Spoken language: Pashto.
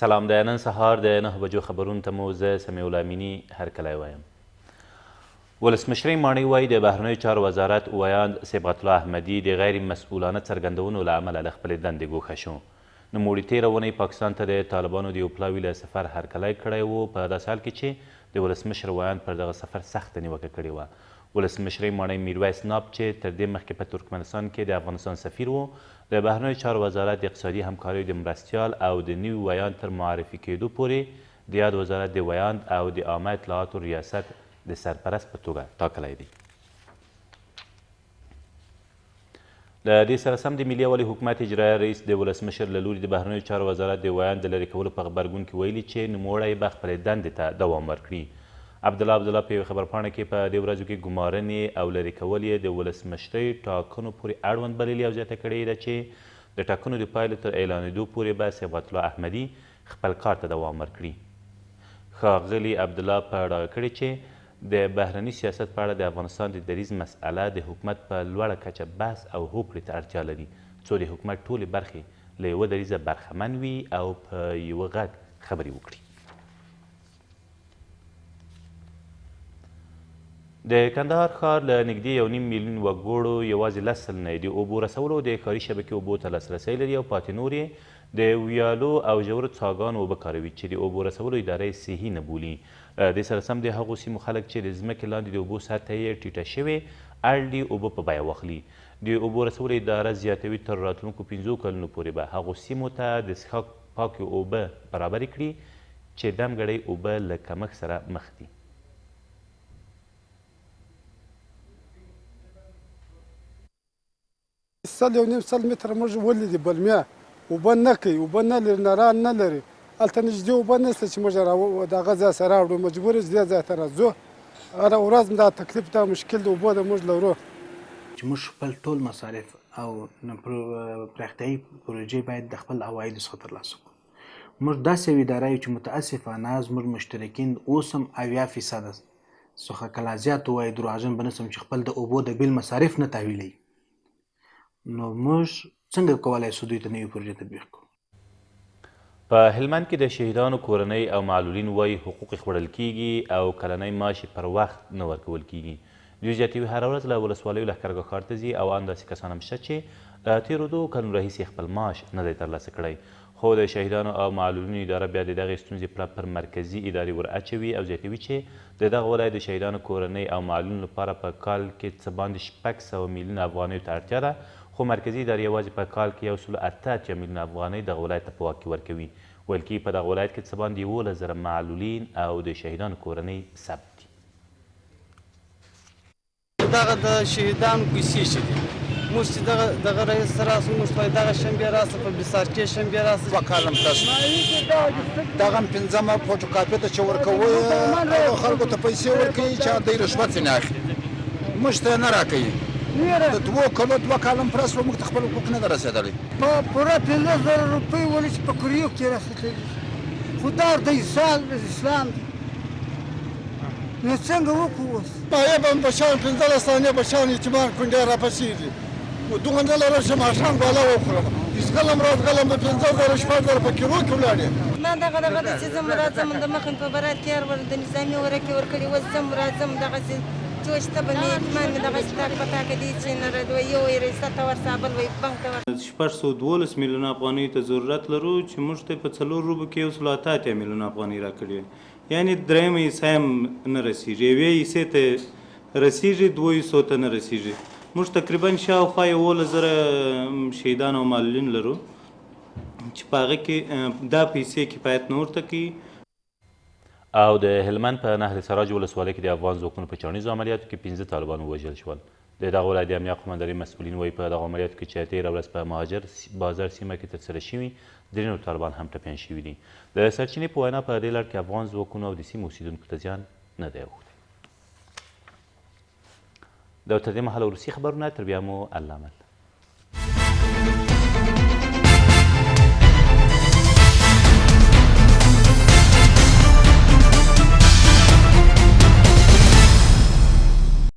سلام د نن سهار د 9 بجو خبرونو ته مو زه سمیع الله امیني هرکلی وایم. ولسمشرۍ ماڼۍ وایي د بهرنیو چارو وزارت ویاند صبغت الله احمدي د غیر مسؤلانه څرګندونو له امله له خپلې دندې ګوښه شو. نوموړي تېره اونۍ پاکستان ته د طالبانو د یو پلاوي له سفر هرکلی کړی و په داسې حال کې چې د ولسمشر ویاند پر دغه سفر سخته نیوکه کړې وه. ولسمشرۍ ماڼۍ میرویس ناب چې تر دې مخکې په ترکمنستان کې د افغانستان سفیر و د بهرنیو چارو وزارت د اقتصادي همکاریو د مرستیال او د نوي ویاند تر معرفي کېدو پورې د یاد وزارت د ویاند او د عامه اطلاعاتو ریاست د سرپرست په توګه ټاکلی دی. له دې سره سم د ملي اولي حکومت اجرایه رئیس د ولسمشر له لوري د بهرنیو چارو وزارت د ویاند د لرې کولو په غبرګون کې ویلي چې نوموړی به خپلې دندې ته دوام ورکړي. عبدالله په یوه خبرپاڼه کې په دې ورځو کې ګمارنې او لرې کول یې د ولسمشرۍ ټاکنو پورې اړوند بللي او زیاته کړې ده چې د ټاکنو د پایلو تر اعلانېدو پورې به صبغت الله احمدي خپل کار ته دوام ورکړي. ښاغلي عبدالله په ډاګه کړې چې د بهرني سیاست په اړه د افغانستان د دریځ مسئله د حکومت په لوړه کچه بحث او هوکړې ته اړتیا لري څو د حکومت ټولې برخې له یوه دریځه برخمن وي او په یوه غږ خبرې وکړي. د کندهار ښار له نږدې 1.5 میلیون وګړو یوازې 10 سلنه د اوبو رسولو د ښاري شبکې اوبو ته لاسرسی لري او پاتې نور یې د ویالو او ژورو څاګانو اوبه کاروي چې د اوبو رسولو اداره یې صحي نه بولي. دې سره سم د هغو سیمو خلک چې د ځمکې لاندې د اوبو سطحه یې ټیټه شوې اړ دي اوبه په بیه واخلي. د اوبو رسولو اداره زیاتوي تر راتلونکو 5 کلونو پورې به هغو سیمو ته د څښاک پاکې اوبه برابرې کړي چې دمګړۍ اوبه له کمښت سره مخ دي. سل یو نیم سل متره موږ ولیدې بلمیه اوبه نه کوي اوبه نه لري نران نه لري هلته نږدې اوبه نشته چې موږ د هغه ځای سره راوړو مجبور یو دې ځای ته راځو هره ورځ دا تکلیف دا مشکل د اوبو د موږ لرو چې موږ خپل ټول مصارف او پراختیایي پروژې باید د خپل عوایدو څخه ترلاسه کړو. موږ داسې یوه اداره یو چې متاسفانه زموږ مشترکین اوس هم 80% څخه که لا زیات ووایو دروغجن به نه سم چې خپل د اوبو د بیل مصارف نه تحویلوي. نو موږ څنګه کولی شو دوی ته نوې پروژې تطبیق کړو؟ په هلمند کې د شهیدانو کورنۍ او معلولین وایي حقوق یې خوړل کیږي او کلنی معاش پر وخت نه ورکول کیږي. دوی زیاتوي هره ورځ له ولسوالیو لښکرګاه ښار ته ځي او ان داسې کسان هم شته چې له تېرو 2 کلونو راهیسې خپل معاش نه دی ترلاسه کړی. خو د شهیدانو او معلولینو اداره بیا د دغې ستونزې پر مرکزي ادارې ور اچوي او زیاتوي چې د دغه ولایت د شهیدانو کورنۍ او معلولینو لپاره په کال کې څه باندې 600 میلیون افغانیو ته اړتیا ده خو مرکزي ادارې یوازې په کال کې 188 میلیون افغانۍ دغه ولایت ته په واک کې ورکوي. ویل کېږي په دغه ولایت کې څه باندې 11,000 معلولین او د شهیدانو کورنۍ ثبت دي. دغه د شهیدانو پیسې چې دي موږ چې دغه رئیس راسو موږ ته دغه شنبې راسه په بسار کې شنبې راسه وکالم تاسو دغه پنځمه فوټوکاپي ته چې ورکوي خلکو ته پیسې ورکوي چې دوی رشوت نه اخلي موږ ته نه راکوي. د 2 کلو 2 کالم پرس موږ ته خپل حقوق نه ده رسېدلی په پوره 15,000 روپۍ ولې چې په کریو کې رسېدلي خو دا د اسلام دی نو څنګه وکړو اوس باید به بچیان 15 ثانیې بچیان یتیمان کونډې راپسې دي دغه نه لرم چې ماښام ګوله وخورم هېڅکله راتلم د 15,000 شپږ په کیلو کې ولاړې ما دغه چې زه راځم د مخکې په برات کې د نظامي ورکې ورکړي اوس زه راځم دغسې جوشته به مې اطمان مې دغسې تاک په تاکه دي چې نه ردوي یو وایي ریاست ته ورسه بل وایي بانک ته ورسه 612 میلیون افغانیو ته ضرورت لرو چې موږ ته په 4 روبو کې 188 میلیون افغانۍ راکړي یعنې درېیمه حصه هم نه رسېږي یوې حصې ته رسېږي 200 ته نه رسېږي. موږ تقریبا شاوخوا 11,000 شهیدان او معلولین لرو چې په هغه کې دا پیسې کفایت نه ورته کوي. او د هلمند په نهر سراج ولسوالۍ کې د افغان ځواکونو په چاڼیزو عملیاتو کې 15 طالبان ووژل شول. د دغه ولایت د امنیه قومندانۍ مسؤلین وایي په دغه عملیاتو کې چې تېره ورځ په مهاجر بازار سیمه کې ترسره شوي 3 نور طالبان هم ټپیان شوي دي. د سرچینې په وینا په دې لړ کې افغان ځواکونو او د سیمې اوسېدونکو ته زیان نه دی اوښتی. دا تر دې مهاله وروستي خبرونه تر بیا مو الله مل.